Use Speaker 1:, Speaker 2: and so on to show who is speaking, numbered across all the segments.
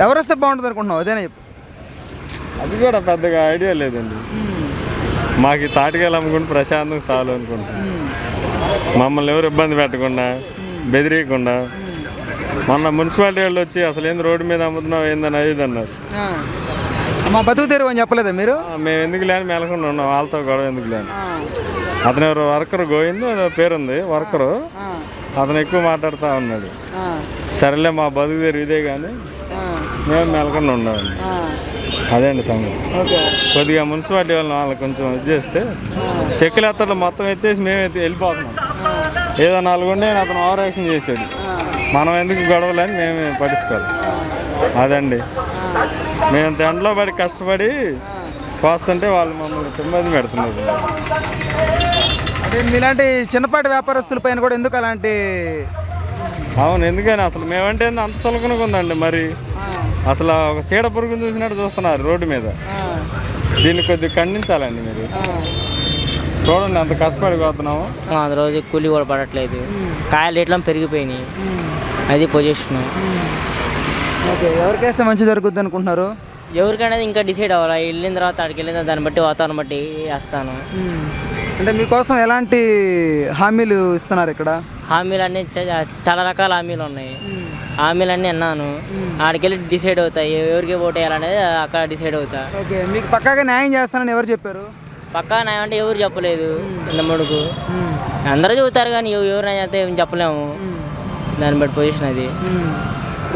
Speaker 1: ఎవరు వస్తే బాగుంటుంది అనుకుంటున్నావు? అదేనా చెప్పు.
Speaker 2: అది కూడా పెద్దగా ఐడియా లేదండి. మాకు ఈ తాటికాయలు అమ్ముకుంటే ప్రశాంతం చాలు అనుకుంటున్నాం. మమ్మల్ని ఎవరు ఇబ్బంది పెట్టకుండా బెదిరియకుండా. మొన్న మున్సిపాలిటీ వాళ్ళు వచ్చి అసలు ఏంది రోడ్డు మీద అమ్ముతున్నావు ఏందని అది అన్నారు.
Speaker 1: మా బతుకు తెరువు అని చెప్పలేదా మీరు?
Speaker 2: మేము ఎందుకు లేని మెలకుండా ఉన్నాం, వాళ్ళతో గొడవ ఎందుకు లేని. అతను ఎవరు వర్కర్ గోవింద్ పేరుంది వర్కరు, అతను ఎక్కువ మాట్లాడుతూ ఉన్నాడు. సరేలే మా బతుకు తెరువు ఇదే కానీ మేము మెలకుండా ఉన్నామండి. అదే అండి సంగతి. కొద్దిగా మున్సిపాలిటీ వాళ్ళని కొంచెం ఇది చేస్తే చెక్కులు ఎత్తడం మొత్తం ఎత్తేసి మేము వెళ్ళిపోతున్నాం. ఏదో 4 ఉండే అతను ఓవర్ యాక్షన్ చేశాడు. మనం ఎందుకు గొడవలని మేము పట్టించుకోవాలి. అదండి, మేము ఎండలో పడి కష్టపడి కోస్తుంటే వాళ్ళు మమ్మల్ని ఇబ్బంది పెడుతున్నారు.
Speaker 1: అంటే మీలాంటి చిన్నపాటి వ్యాపారస్తుల పైన కూడా ఎందుకు అలాంటి?
Speaker 2: అవును, ఎందుకని అసలు మేమంటే అంత చులకనగా ఉందండి. మరి అసలు ఒక చీడ పురుగును చూసినట్టు చూస్తున్నారు రోడ్డు మీద. దీన్ని కొద్దిగా ఖండించాలండి. మీరు చూడండి అంత కష్టపడి పోతున్నాము.
Speaker 3: రోజు కూలీ కూడా పడట్లేదు, కాయలు రేట్లు పెరిగిపోయినాయి. అది పొజిషన్.
Speaker 1: ఓకే, ఎవరికైతే మంచి జరుగుద్ది అనుకుంటున్నారు?
Speaker 3: ఎవరికైనా ఇంకా డిసైడ్ అవ్వాలి. వెళ్ళిన తర్వాత అక్కడికి వెళ్ళిన దాన్ని బట్టి వాతావరణం బట్టి వేస్తాను.
Speaker 1: అంటే మీకోసం ఎలాంటి హామీలు ఇస్తున్నారు ఇక్కడ?
Speaker 3: హామీలు అన్నీ చాలా రకాల హామీలు ఉన్నాయి. హామీలన్నీ అన్నాను, ఆడికెళ్ళి డిసైడ్ అవుతాయి. ఎవరికి ఓటు వేయాలనేది అక్కడ డిసైడ్ అవుతా.
Speaker 1: ఓకే, మీకు పక్కాగా న్యాయం చేస్తానని ఎవరు చెప్పారు?
Speaker 3: పక్కా న్యాయం అంటే ఎవరు చెప్పలేదు. ఇంత ముడుకు అందరూ చెబుతారు కానీ ఎవరు న్యాయం అయితే ఏం చెప్పలేము. దాన్ని బట్టి పొజిషన్ అది.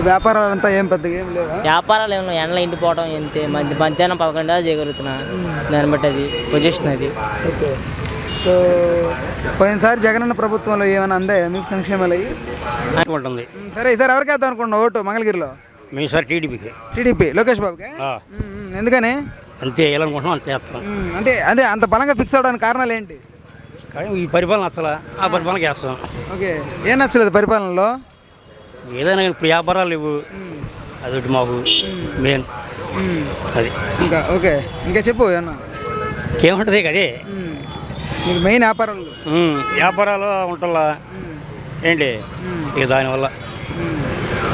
Speaker 1: వ్యాపారాలు అంతా ఏం పెద్దగా ఏం లేవా?
Speaker 3: వ్యాపారాలు ఏమో ఎండలో ఇంటిపోవడం ఎంతే. మధ్యాహ్నం 11 దాకా చేయగలుగుతున్నా. దాన్ని బట్టి అది పొజిషన్ అది.
Speaker 1: ఓకే, సో పోయినసారి జగనన్న ప్రభుత్వంలో ఏమైనా అందాయా మీకు సంక్షేమాలు అయ్యి?
Speaker 4: ఉంటుంది.
Speaker 1: సరే, ఈసారి ఎవరికి వేద్దాం అనుకుంటున్నావు ఓటు మంగళగిరిలో?
Speaker 4: మీ సార్ టీడీపీకి.
Speaker 1: టీడీపీ లోకేష్ బాబుకి. ఎందుకని?
Speaker 4: అంతే వేయాలనుకుంటున్నాం, అంతే వేస్తాం.
Speaker 1: అంటే అదే అంత బలంగా ఫిక్స్ అవడానికి కారణాలు ఏంటి?
Speaker 4: కానీ ఈ పరిపాలన నచ్చలా, ఆ పరిపాలనకి వేస్తాం.
Speaker 1: ఓకే, ఏం నచ్చలేదు పరిపాలనలో?
Speaker 4: ఏదైనా ఇప్పుడు వ్యాపారాలు లేవు, అదొకటి మాకు మెయిన్ అది.
Speaker 1: ఓకే, ఇంకా చెప్పు ఏమన్నా.
Speaker 4: ఏముంటుంది కదే
Speaker 1: మీకు మెయిన్ వ్యాపారాలు?
Speaker 4: వ్యాపారాలు ఉంటుందా ఏంటి ఇక దానివల్ల.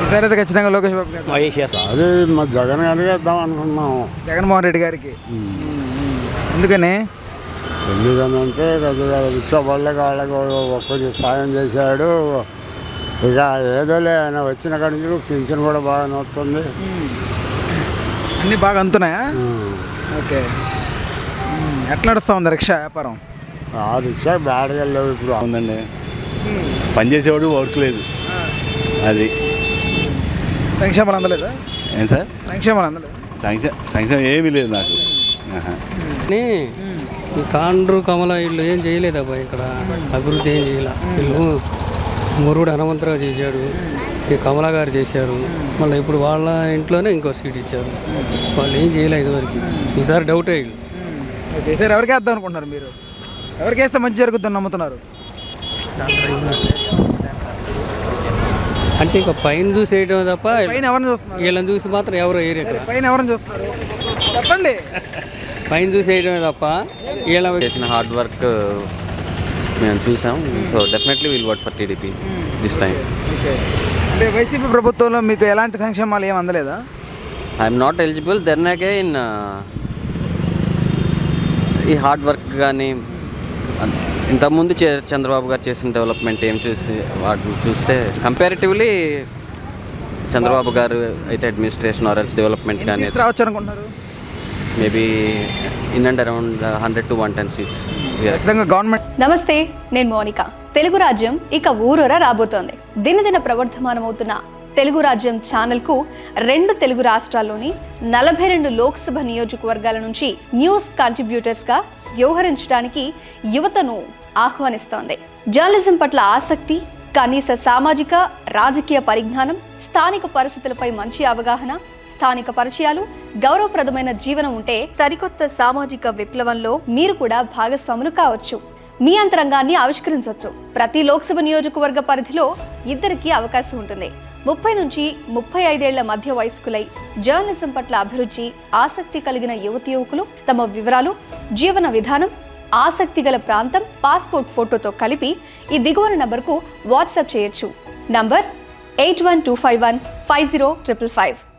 Speaker 1: ఈసారి అయితే ఖచ్చితంగా లోకేష్ బాబు గారు
Speaker 4: చేస్తాం.
Speaker 5: అదే మా జగన్ గారికి వేద్దాం అనుకున్నాము.
Speaker 1: జగన్మోహన్ రెడ్డి గారికి. ఎందుకని?
Speaker 5: ఎందుకంటే కొద్దిగా రిక్షా వాళ్ళకి వాళ్ళకి ఒక్కరికి సాయం చేశాడు. ఇక ఏదోలే ఆయన వచ్చిన కాడి నుంచి పింఛన్ కూడా బాగా వస్తుంది.
Speaker 1: అన్నీ బాగా అందుతున్నాయా? ఓకే, ఎట్లా నడుస్తూ ఉంది రిక్షా వ్యాపారం?
Speaker 5: ఆ రిక్షా బ్యాడ్గా లేవు ఇప్పుడు.
Speaker 6: ఉందండి, పనిచేసేవాడు వర్క్ లేదు. అది
Speaker 1: సంక్షేమాలు అందలేదా?
Speaker 6: ఏం సార్
Speaker 1: సంక్షేమాలు అందలేదు?
Speaker 6: సంక్షేమం ఏమీ లేదు నాకు.
Speaker 7: తాండ్రు కమల వీళ్ళు ఏం చేయలేదు అబ్బాయి. ఇక్కడ అభివృద్ధి ఏం చేయాల. వీళ్ళు మురుగుడు హనుమంతరావు చేశాడు, ఈ కమలా గారు చేశారు. మళ్ళీ ఇప్పుడు వాళ్ళ ఇంట్లోనే ఇంకో సీట్ ఇచ్చారు. వాళ్ళు ఏం చేయలేదు ఇదివరకు. ఈసారి డౌట్ అయ్యి.
Speaker 1: ఓకే, ఈసారి ఎవరికి వేద్దాం అనుకుంటున్నారు మీరు? ఎవరికి వేస్తే మంచి జరుగుతుందని నమ్ముతున్నారు?
Speaker 7: అంటే ఇక పైన చూసి వేయటం తప్ప
Speaker 1: పైన ఎవరిని చూస్తున్నారు?
Speaker 7: వీళ్ళని చూసి మాత్రం ఎవరు వేయరు ఇక్కడ.
Speaker 1: పైన ఎవరిని చూస్తున్నారు చెప్పండి.
Speaker 7: పైన చూసి వేయటమే తప్ప వీళ్ళ
Speaker 8: చేసిన హార్డ్ వర్క్ మేము చూసాం. So definitely will work for TDP this time.
Speaker 1: Okay, అంటే వైసీపీ ప్రభుత్వంలో మీకు ఎలాంటి సంక్షేమాలు ఏం అందలేదా?
Speaker 8: I'm not eligible. Then again ఈ హార్డ్ వర్క్ కానీ ఇంతకుముందు చంద్రబాబు గారు చేసిన డెవలప్మెంట్ ఏం వాటిని చూస్తే కంపారిటివ్లీ చంద్రబాబు గారు అయితే అడ్మినిస్ట్రేషన్ ఆర్ ఎల్స్ డెవలప్మెంట్ కానీ
Speaker 1: రావచ్చు అనుకుంటున్నారు?
Speaker 8: Maybe in and around 100 to 110 seats.
Speaker 1: Government.
Speaker 9: నమస్తే, నేను మోనిక. తెలుగు రాజ్యం ఇక ఊరూరా రాబోతోంది. దినదిన ప్రవర్ధమానమవుతున్న తెలుగు రాజ్యం ఛానల్కు 2 తెలుగు రాష్ట్రాల్లోని 42 లోక్సభ నియోజకవర్గాల నుంచి న్యూస్ కంట్రిబ్యూటర్స్గా వ్యవహరించడానికి యువతను ఆహ్వానిస్తోంది. జర్నలిజం పట్ల ఆసక్తి, కనీస సామాజిక రాజకీయ పరిజ్ఞానం, స్థానిక పరిస్థితులపై మంచి అవగాహన, స్థానిక పరిచయాలు, గౌరవప్రదమైన జీవనం ఉంటే సరికొత్త సామాజిక విప్లవంలో మీరు కూడా భాగస్వాములు కావచ్చు. మీ అంతరంగాన్ని ఆవిష్కరించవచ్చు. ప్రతి లోక్సభ నియోజకవర్గ పరిధిలో 2కి అవకాశం ఉంటుంది. 30 నుంచి 35 ఏళ్ల మధ్య వయస్కులై జర్నలిజం పట్ల అభిరుచి, ఆసక్తి కలిగిన యువతి యువకులు తమ వివరాలు, జీవన విధానం, ఆసక్తి గల ప్రాంతం, పాస్పోర్ట్ ఫోటోతో కలిపి ఈ దిగువన నంబర్కు వాట్సాప్ చేయొచ్చు. నంబర్ 8125150555.